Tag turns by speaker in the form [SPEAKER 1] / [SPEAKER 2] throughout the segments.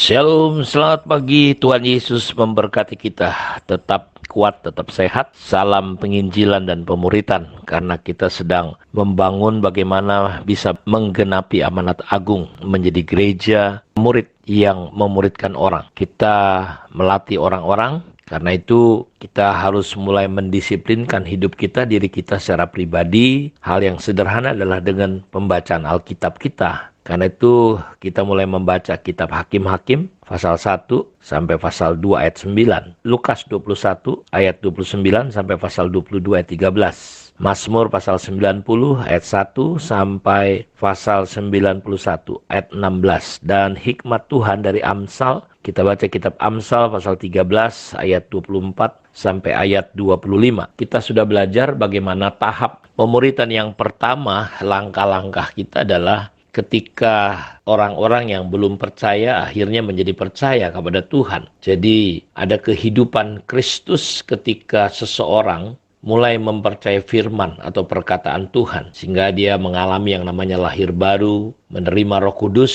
[SPEAKER 1] Shalom, selamat pagi. Tuhan Yesus memberkati kita. Tetap kuat, tetap sehat. Salam penginjilan dan pemuritan. Karena kita sedang membangun bagaimana bisa menggenapi amanat agung. Menjadi gereja murid yang memuridkan orang. Kita melatih orang-orang. Karena itu kita harus mulai mendisiplinkan hidup kita, diri kita secara pribadi. Hal yang sederhana adalah dengan pembacaan Alkitab kita. Karena itu kita mulai membaca kitab Hakim-Hakim pasal 1 sampai pasal 2 ayat 9. Lukas 21 ayat 29 sampai pasal 22 ayat 13. Mazmur pasal 90 ayat 1 sampai pasal 91 ayat 16. Dan hikmat Tuhan dari Amsal, kita baca kitab Amsal pasal 13 ayat 24 sampai ayat 25. Kita sudah belajar bagaimana tahap pemuritan yang pertama, langkah-langkah kita adalah ketika orang-orang yang belum percaya akhirnya menjadi percaya kepada Tuhan. Jadi ada kehidupan Kristus ketika seseorang mulai mempercayai firman atau perkataan Tuhan. Sehingga dia mengalami yang namanya lahir baru, menerima Roh Kudus,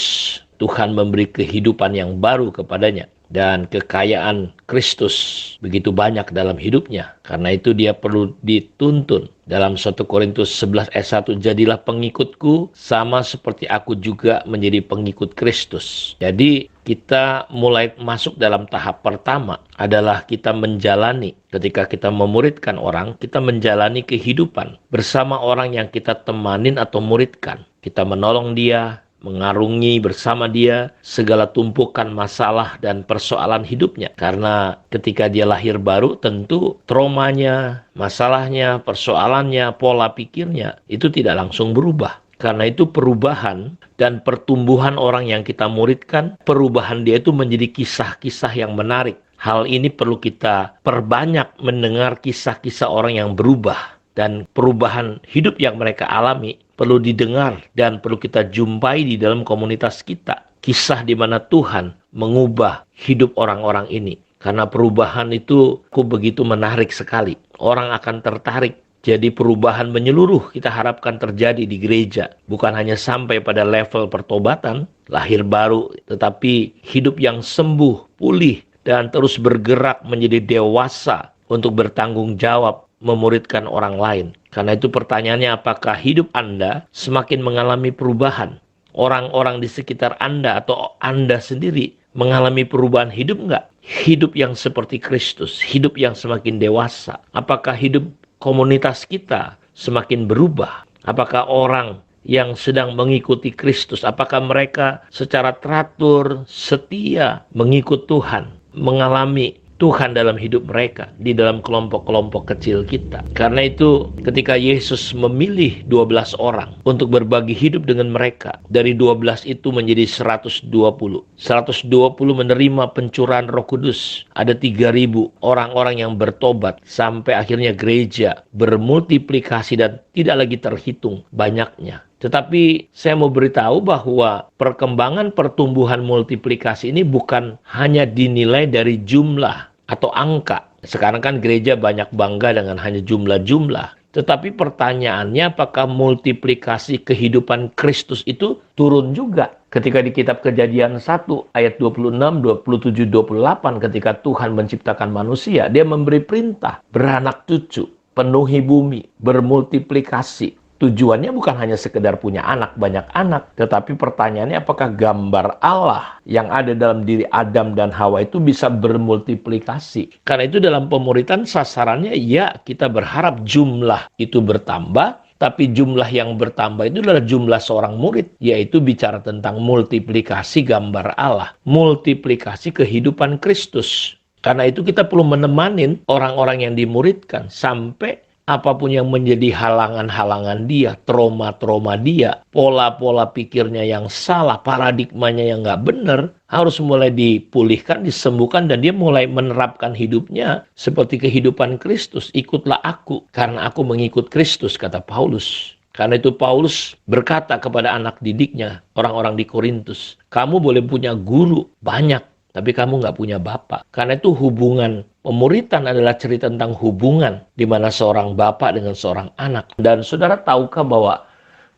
[SPEAKER 1] Tuhan memberi kehidupan yang baru kepadanya. Dan kekayaan Kristus begitu banyak dalam hidupnya. Karena itu dia perlu dituntun. Dalam 1 Korintus 11 ayat 1, jadilah pengikutku sama seperti aku juga menjadi pengikut Kristus. Jadi kita mulai masuk dalam tahap pertama adalah kita menjalani. Ketika kita memuridkan orang, kita menjalani kehidupan bersama orang yang kita temanin atau muridkan. Kita menolong dia, mengarungi bersama dia segala tumpukan masalah dan persoalan hidupnya. Karena ketika dia lahir baru, tentu traumanya, masalahnya, persoalannya, pola pikirnya itu tidak langsung berubah. Karena itu perubahan dan pertumbuhan orang yang kita muridkan, perubahan dia itu menjadi kisah-kisah yang menarik. Hal ini perlu kita perbanyak mendengar kisah-kisah orang yang berubah. Dan perubahan hidup yang mereka alami perlu didengar dan perlu kita jumpai di dalam komunitas kita. Kisah di mana Tuhan mengubah hidup orang-orang ini. Karena perubahan itu begitu menarik sekali. Orang akan tertarik. Jadi perubahan menyeluruh kita harapkan terjadi di gereja. Bukan hanya sampai pada level pertobatan, lahir baru, tetapi hidup yang sembuh, pulih, dan terus bergerak menjadi dewasa untuk bertanggung jawab memuridkan orang lain. Karena itu pertanyaannya, apakah hidup Anda semakin mengalami perubahan? Orang-orang di sekitar Anda atau Anda sendiri mengalami perubahan hidup enggak? Hidup yang seperti Kristus, hidup yang semakin dewasa. Apakah hidup komunitas kita semakin berubah? Apakah orang yang sedang mengikuti Kristus, apakah mereka secara teratur, setia mengikut Tuhan, mengalami Tuhan dalam hidup mereka, di dalam kelompok-kelompok kecil kita. Karena itu ketika Yesus memilih 12 orang untuk berbagi hidup dengan mereka, dari 12 itu menjadi 120. 120 menerima pencurahan Roh Kudus. Ada 3.000 orang-orang yang bertobat, sampai akhirnya gereja bermultiplikasi dan tidak lagi terhitung banyaknya. Tetapi saya mau beritahu bahwa perkembangan pertumbuhan multiplikasi ini bukan hanya dinilai dari jumlah atau angka. Sekarang kan gereja banyak bangga dengan hanya jumlah-jumlah. Tetapi pertanyaannya, apakah multiplikasi kehidupan Kristus itu turun juga? Ketika di kitab Kejadian 1 ayat 26, 27, 28 ketika Tuhan menciptakan manusia, dia memberi perintah beranak cucu, penuhi bumi, bermultiplikasi. Tujuannya bukan hanya sekedar punya anak, banyak anak. Tetapi pertanyaannya, apakah gambar Allah yang ada dalam diri Adam dan Hawa itu bisa bermultiplikasi? Karena itu dalam pemuritan sasarannya, ya kita berharap jumlah itu bertambah. Tapi jumlah yang bertambah itu adalah jumlah seorang murid. Yaitu bicara tentang multiplikasi gambar Allah. Multiplikasi kehidupan Kristus. Karena itu kita perlu menemanin orang-orang yang dimuridkan sampai apapun yang menjadi halangan-halangan dia, trauma-trauma dia, pola-pola pikirnya yang salah, paradigmanya yang nggak benar, harus mulai dipulihkan, disembuhkan, dan dia mulai menerapkan hidupnya seperti kehidupan Kristus. Ikutlah aku, karena aku mengikut Kristus, kata Paulus. Karena itu Paulus berkata kepada anak didiknya, orang-orang di Korintus, kamu boleh punya guru banyak, tapi kamu nggak punya bapak. Karena itu hubungan pemuritan adalah cerita tentang hubungan di mana seorang bapak dengan seorang anak. Dan saudara tahukah bahwa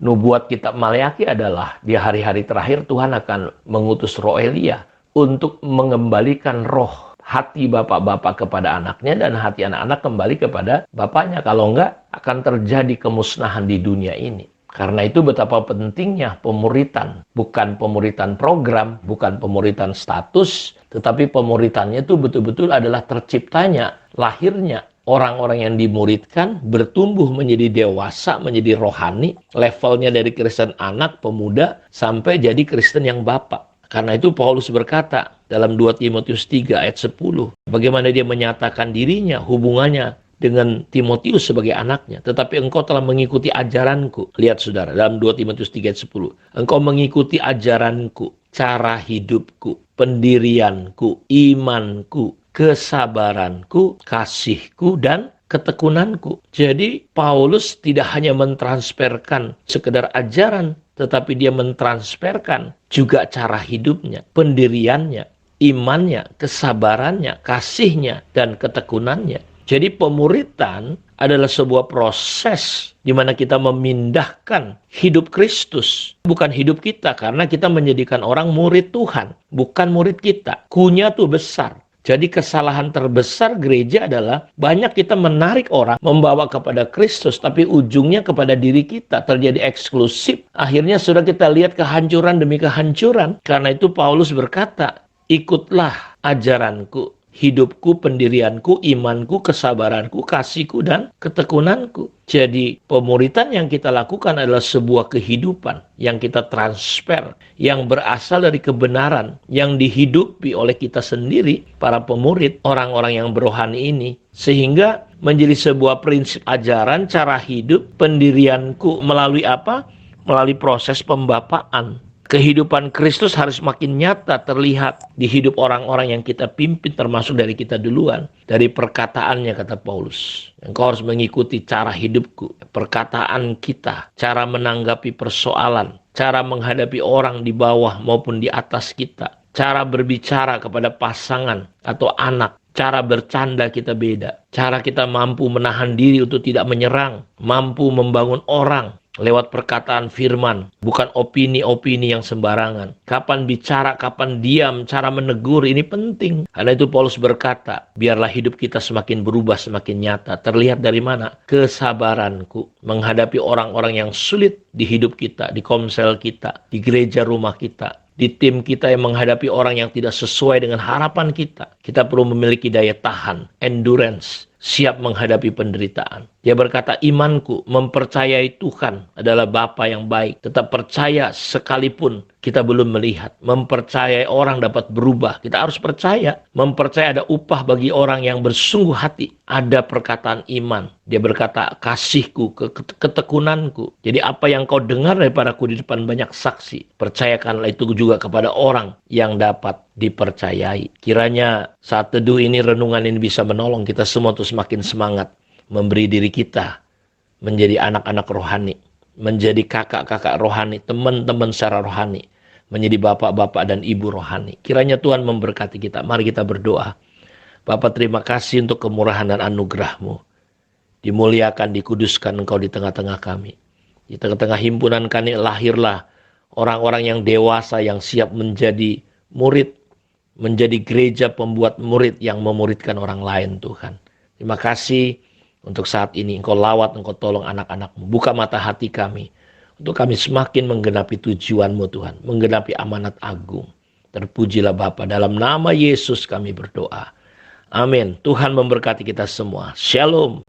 [SPEAKER 1] nubuat kitab Maleakhi adalah di hari-hari terakhir Tuhan akan mengutus Roh Elia. untuk mengembalikan roh hati bapak-bapak kepada anaknya dan hati anak-anak kembali kepada bapaknya. Kalau enggak, akan terjadi kemusnahan di dunia ini. Karena itu betapa pentingnya pemuritan. Bukan pemuritan program, bukan pemuritan status, tetapi pemuritannya itu betul-betul adalah terciptanya, lahirnya. Orang-orang yang dimuridkan bertumbuh menjadi dewasa, menjadi rohani, levelnya dari Kristen anak, pemuda, sampai jadi Kristen yang bapak. Karena itu Paulus berkata dalam 2 Timotius 3 ayat 10, bagaimana dia menyatakan dirinya, hubungannya dengan Timotius sebagai anaknya. Tetapi engkau telah mengikuti ajaranku. Lihat saudara, dalam 2 Timotius 3 ayat 10. Engkau mengikuti ajaranku, cara hidupku, pendirianku, imanku, kesabaranku, kasihku, dan ketekunanku. Jadi Paulus tidak hanya mentransferkan sekedar ajaran, tetapi dia mentransferkan juga cara hidupnya, pendiriannya, imannya, kesabarannya, kasihnya, dan ketekunannya. Jadi pemuritan adalah sebuah proses di mana kita memindahkan hidup Kristus. Bukan hidup kita, karena kita menjadikan orang murid Tuhan, bukan murid kita. Kunya tuh besar. Jadi kesalahan terbesar gereja adalah banyak kita menarik orang, membawa kepada Kristus, tapi ujungnya kepada diri kita, terjadi eksklusif. Akhirnya sudah kita lihat kehancuran demi kehancuran. Karena itu Paulus berkata, ikutlah ajaranku, hidupku, pendirianku, imanku, kesabaranku, kasihku, dan ketekunanku. Jadi pemuritan yang kita lakukan adalah sebuah kehidupan yang kita transfer, yang berasal dari kebenaran, yang dihidupi oleh kita sendiri, para pemurid, orang-orang yang berohani ini. Sehingga menjadi sebuah prinsip ajaran, cara hidup, pendirianku melalui apa? Melalui proses pembapaan. Kehidupan Kristus harus makin nyata terlihat di hidup orang-orang yang kita pimpin, termasuk dari kita duluan. Dari perkataannya, kata Paulus, engkau harus mengikuti cara hidupku, perkataan kita, cara menanggapi persoalan, cara menghadapi orang di bawah maupun di atas kita, cara berbicara kepada pasangan atau anak, cara bercanda kita beda, cara kita mampu menahan diri untuk tidak menyerang, mampu membangun orang lewat perkataan firman, bukan opini-opini yang sembarangan. Kapan bicara, kapan diam, cara menegur, ini penting. Karena itu Paulus berkata, biarlah hidup kita semakin berubah, semakin nyata. Terlihat dari mana? Kesabaranku menghadapi orang-orang yang sulit di hidup kita, di komsel kita, di gereja rumah kita, di tim kita yang menghadapi orang yang tidak sesuai dengan harapan kita. Kita perlu memiliki daya tahan, endurance, siap menghadapi penderitaan. Dia berkata, imanku mempercayai Tuhan adalah Bapa yang baik. Tetap percaya sekalipun kita belum melihat. Mempercayai orang dapat berubah. Kita harus percaya. Mempercayai ada upah bagi orang yang bersungguh hati. Ada perkataan iman. Dia berkata, kasihku, ketekunanku. Jadi apa yang kau dengar daripadaku di depan banyak saksi, percayakanlah itu juga kepada orang yang dapat dipercayai. Kiranya saat teduh ini, renungan ini bisa menolong kita semua untuk semakin semangat memberi diri kita menjadi anak-anak rohani, menjadi kakak-kakak rohani, teman-teman secara rohani, menjadi bapak-bapak dan ibu rohani. Kiranya Tuhan memberkati kita. Mari kita berdoa. Bapa, terima kasih untuk kemurahan dan anugerah-Mu. Dimuliakan, dikuduskan Engkau di tengah-tengah kami. Di tengah-tengah himpunan kami lahirlah orang-orang yang dewasa, yang siap menjadi murid, menjadi gereja pembuat murid yang memuridkan orang lain, Tuhan. Terima kasih untuk saat ini. Engkau lawat, Engkau tolong anak-anak-Mu. Buka mata hati kami, untuk kami semakin menggenapi tujuan-Mu, Tuhan. Menggenapi amanat agung. Terpujilah Bapa. Dalam nama Yesus kami berdoa. Amin. Tuhan memberkati kita semua. Shalom.